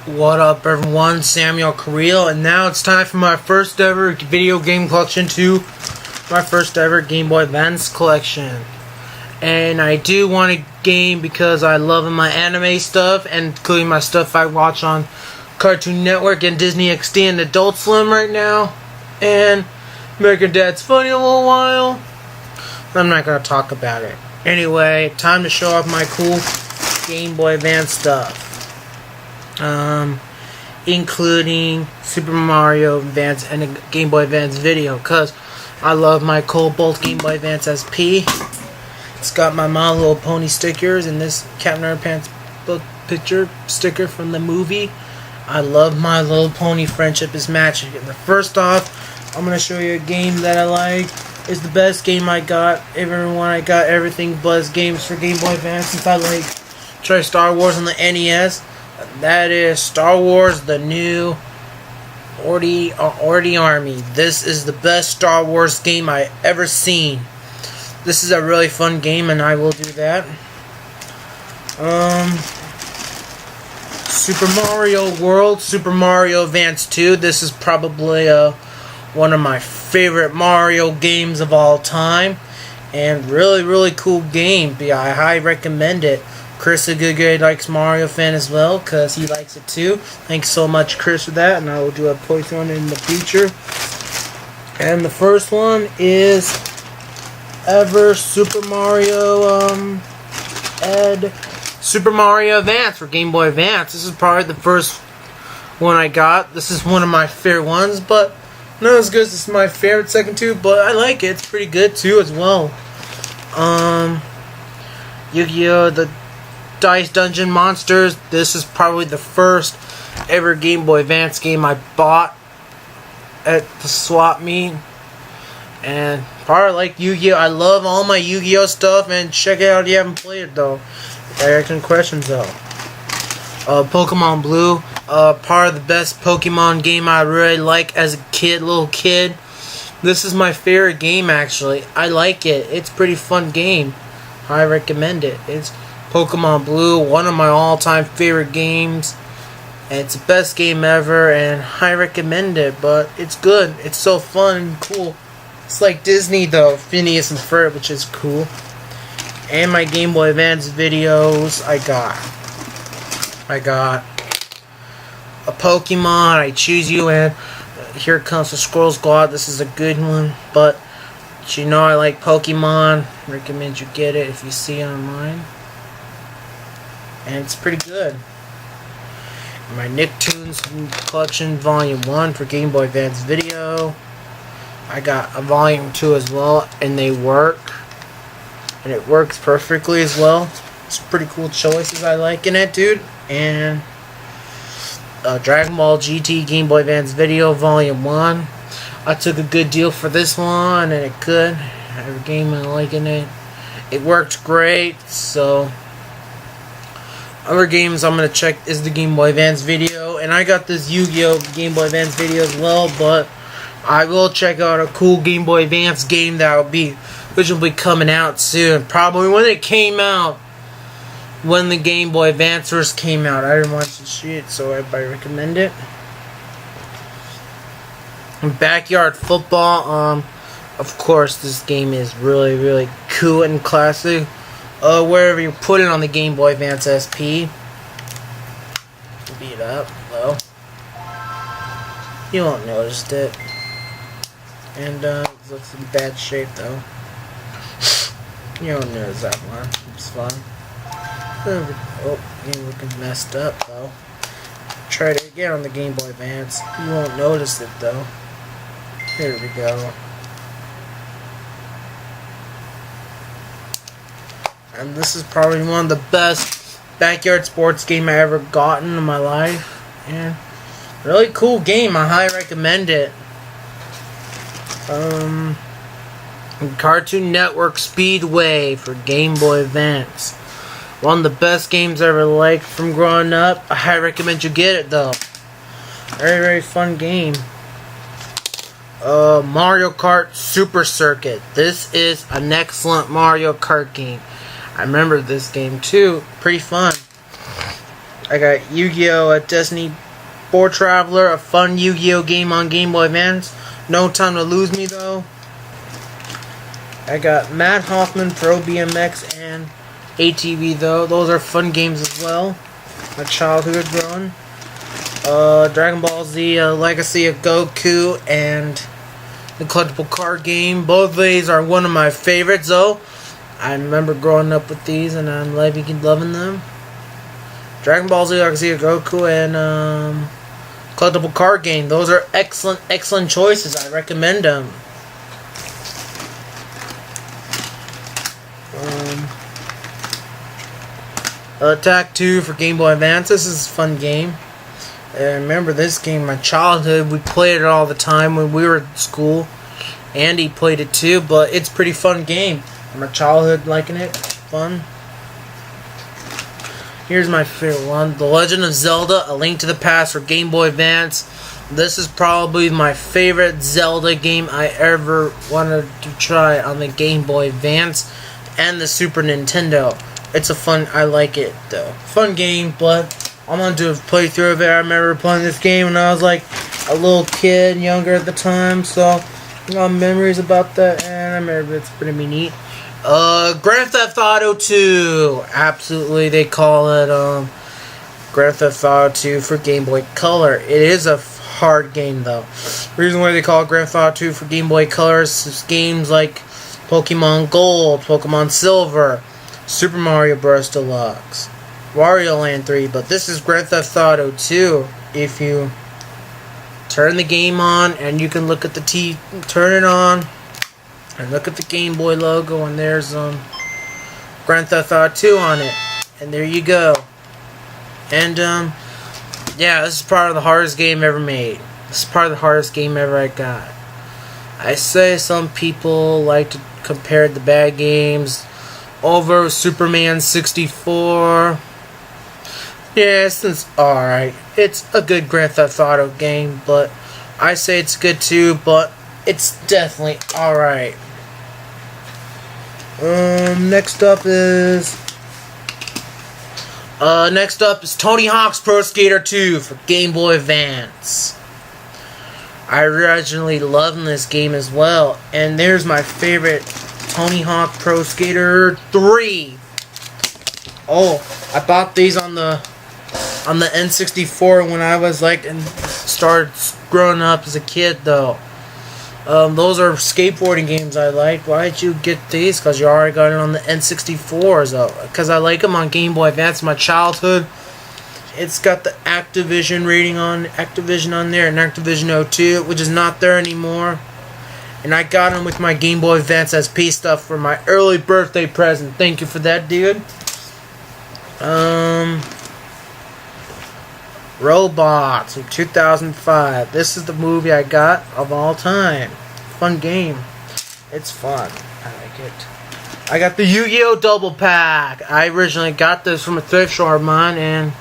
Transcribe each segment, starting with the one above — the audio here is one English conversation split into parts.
What up everyone, Samuel Carrillo, and now it's time for my first ever video game collection to my first ever Game Boy Advance collection. And I do want a game because I love my anime stuff, and including my stuff I watch on Cartoon Network and Disney XD and Adult Swim right now. And American Dad's Funny in a little while. I'm not going to talk about it. Anyway, time to show off my cool Game Boy Advance stuff. Including Super Mario Advance and a Game Boy Advance video, because I love my both Game Boy Advance SP. It's got my My Little Pony stickers and this Captain Underpants book picture sticker from the movie. I love My Little Pony Friendship is Magic. And first off, I'm going to show you a game that I like. It's the best game I got. Everyone, I got everything Buzz games for Game Boy Advance since I try Star Wars on the NES. That is Star Wars: The New Order Army. This is the best Star Wars game I ever seen. This is a really fun game, and I will do that. Super Mario World, Super Mario Advance 2. This is probably one of my favorite Mario games of all time, and really cool game. I highly recommend it. Chris, a good guy, likes Mario fan as well, because he likes it too. Thanks so much, Chris, for that, and I will do a playthrough in the future. And the first one is Super Mario Advance for Game Boy Advance. This is probably the first one I got. This is one of my favorite ones, but not as good as this is my favorite second two, but I like it. It's pretty good too as well. Yu-Gi-Oh! The Dice Dungeon Monsters. This is probably the first ever Game Boy Advance game I bought at the swap meet. And probably like Yu-Gi-Oh! I love all my Yu-Gi-Oh! Stuff, and check it out if you haven't played it though. If I ask any questions though. Pokemon Blue. Part of the best Pokemon game I really like as a little kid. This is my favorite game actually. I like it. It's a pretty fun game. I recommend it. It's Pokemon Blue, one of my all-time favorite games, and it's the best game ever, and I recommend it. But it's good. It's so fun and cool. It's like Disney though, Phineas and Ferb, which is cool. And my Game Boy Advance videos, I got a Pokemon, I Choose You, and Here Comes the Squirrel Squad. This is a good one, but you know I like Pokemon. Recommend you get it if you see it online. And it's pretty good. My Nicktoons collection, Volume 1 for Game Boy Advance video. I got a Volume 2 as well, and they work. And it works perfectly as well. It's pretty cool choices I like in it, dude. And Dragon Ball GT Game Boy Advance video, Volume 1. I took a good deal for this one, and it could. Every game I like in it. It worked great, so other games I'm going to check is the Game Boy Advance video. And I got this Yu-Gi-Oh! Game Boy Advance video as well, but I will check out a cool Game Boy Advance game which will be coming out soon. Probably when it came out. When the Game Boy Advance first came out. I didn't watch the shit, so I recommend it. Backyard Football. Of course, this game is really cool and classic. Wherever you put it on the Game Boy Advance SP. Beat up, though. You won't notice it. And it looks in bad shape, though. You don't notice that one. It's fun. Oh, game looking messed up, though. Try it again on the Game Boy Advance. You won't notice it, though. Here we go. And this is probably one of the best backyard sports game I ever gotten in my life. And really cool game. I highly recommend it. Cartoon Network Speedway for Game Boy Advance. One of the best games I ever liked from growing up. I highly recommend you get it though. Very fun game. Mario Kart Super Circuit. This is an excellent Mario Kart game. I remember this game too. Pretty fun. I got Yu-Gi-Oh! Destiny Board Traveler, a fun Yu-Gi-Oh! Game on Game Boy Advance. No Time to Lose Me though. I got Matt Hoffman Pro BMX and ATV though. Those are fun games as well. My childhood growing. Dragon Ball Z, Legacy of Goku, and the collectible card game. Both of these are one of my favorites though. I remember growing up with these and I'm loving them. Dragon Ball Z, Legacy of Goku, and collectible card game. Those are excellent choices. I recommend them. Attack 2 for Game Boy Advance. This is a fun game. I remember this game in my childhood. We played it all the time when we were at school. Andy played it too, but it's a pretty fun game. In my childhood, liking it. Fun. Here's my favorite one. The Legend of Zelda, A Link to the Past for Game Boy Advance. This is probably my favorite Zelda game I ever wanted to try on the Game Boy Advance and the Super Nintendo. It's a fun, I like it though. Fun game, but I'm gonna do a playthrough of it. I remember playing this game when I was like a little kid, younger at the time, so I got memories about that, and I remember it's pretty neat. Grand Theft Auto 2. Absolutely, they call it Grand Theft Auto 2 for Game Boy Color. It is a hard game though. The reason why they call it Grand Theft Auto 2 for Game Boy Color is games like Pokemon Gold, Pokemon Silver, Super Mario Bros. Deluxe, Wario Land 3, but this is Grand Theft Auto 2. If you turn the game on and you can look at the turn it on and look at the Game Boy logo, and there's Grand Theft Auto 2 on it, and there you go. And yeah, this is probably the hardest game ever made. This is probably the hardest game ever I got. I say some people like to compare the bad games over Superman 64. Yes, it's alright. It's a good Grand Theft Auto game, but I say it's good too, but it's definitely alright. Next up is Tony Hawk's Pro Skater 2 for Game Boy Advance. I originally loved this game as well, and there's my favorite Tony Hawk Pro Skater 3. Oh, I bought these on the N64 when I was like and started growing up as a kid though. Those are skateboarding games I like. Why did you get these? Because you already got it on the N64s though. Because I like them on Game Boy Advance in my childhood. It's got the Activision rating on Activision on there, and Activision 02, which is not there anymore. And I got them with my Game Boy Advance SP stuff for my early birthday present. Thank you for that, dude. Robots from 2005. This is the movie I got of all time. Fun game. It's fun. I like it. I got the Yu-Gi-Oh! Double Pack. I originally got this from a thrift store of mine, and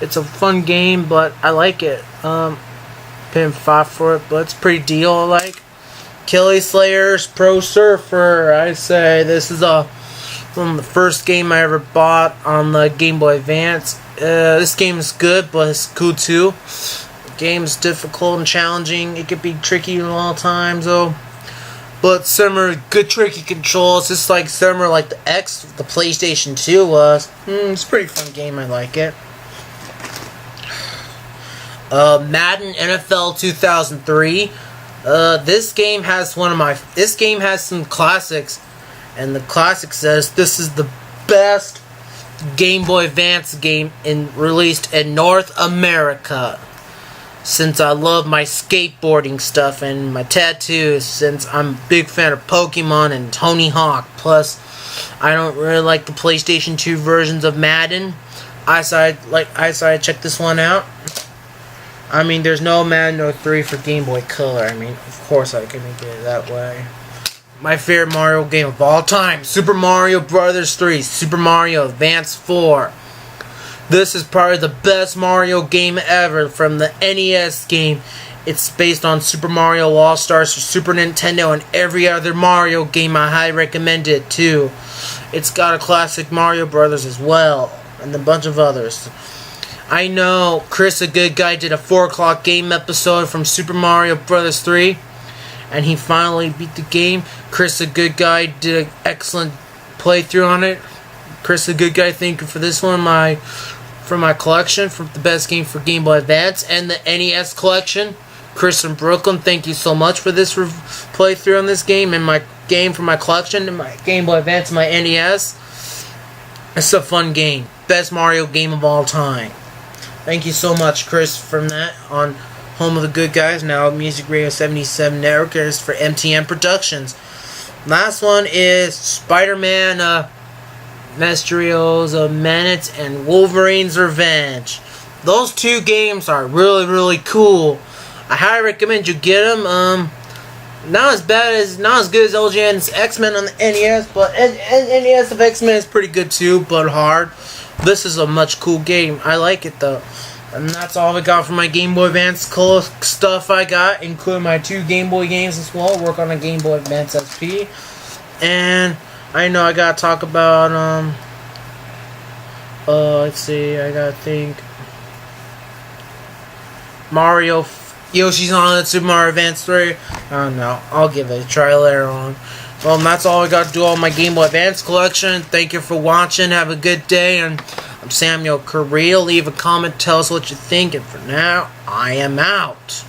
it's a fun game, but I like it. Paying $5 for it, but it's pretty deal I like. Kelly Slayer's Pro Surfer. I say this is the first game I ever bought on the Game Boy Advance. This game is good, but it's cool too. The game is difficult and challenging. It could be tricky a lot of times though. But similar, good tricky controls. Just like similar like the the PlayStation 2 was. It's a pretty fun game. I like it. Madden NFL 2003. This game has some classics, and the classic says this is the best Game Boy Advance game released in North America. Since I love my skateboarding stuff and my tattoos, since I'm a big fan of Pokemon and Tony Hawk, plus I don't really like the PlayStation 2 versions of Madden. I decided check this one out. I mean, there's no Madden 03 for Game Boy Color. I mean, of course I can get it that way. My favorite Mario game of all time, Super Mario Bros. 3, Super Mario Advance 4. This is probably the best Mario game ever from the NES game. It's based on Super Mario All-Stars for Super Nintendo and every other Mario game. I highly recommend it too. It's got a classic Mario Brothers as well. and a bunch of others. I know Chris, a good guy, did a 4 o'clock game episode from Super Mario Bros. 3, and he finally beat the game. Chris, a good guy, did an excellent playthrough on it. Chris, a good guy, thank you for this one, for my collection, for the best game for Game Boy Advance and the NES collection. Chris from Brooklyn, thank you so much for this playthrough on this game and my game for my collection and my Game Boy Advance and my NES. It's a fun game. Best Mario game of all time. Thank you so much, Chris, from that on Home of the Good Guys, now Music Radio 77 Network, is for MTN Productions. Last one is Spider-Man Mysteries of Menace and Wolverine's Revenge. Those 2 games are really, really cool. I highly recommend you get them. Not as good as LJN's X-Men on the NES, but NES of X-Men is pretty good too, but hard. This is a much cool game. I like it though. And that's all I got for my Game Boy Advance cool stuff I got, including my 2 Game Boy games as well. Work on a Game Boy Advance SP. And I know I gotta talk about, let's see, I gotta think. Yoshi's on Super Mario Advance 3. I don't know. I'll give it a try later on. Well, that's all I got to do on my Game Boy Advance collection. Thank you for watching. Have a good day. And I'm Samuel Correa. Leave a comment. Tell us what you think. And for now, I am out.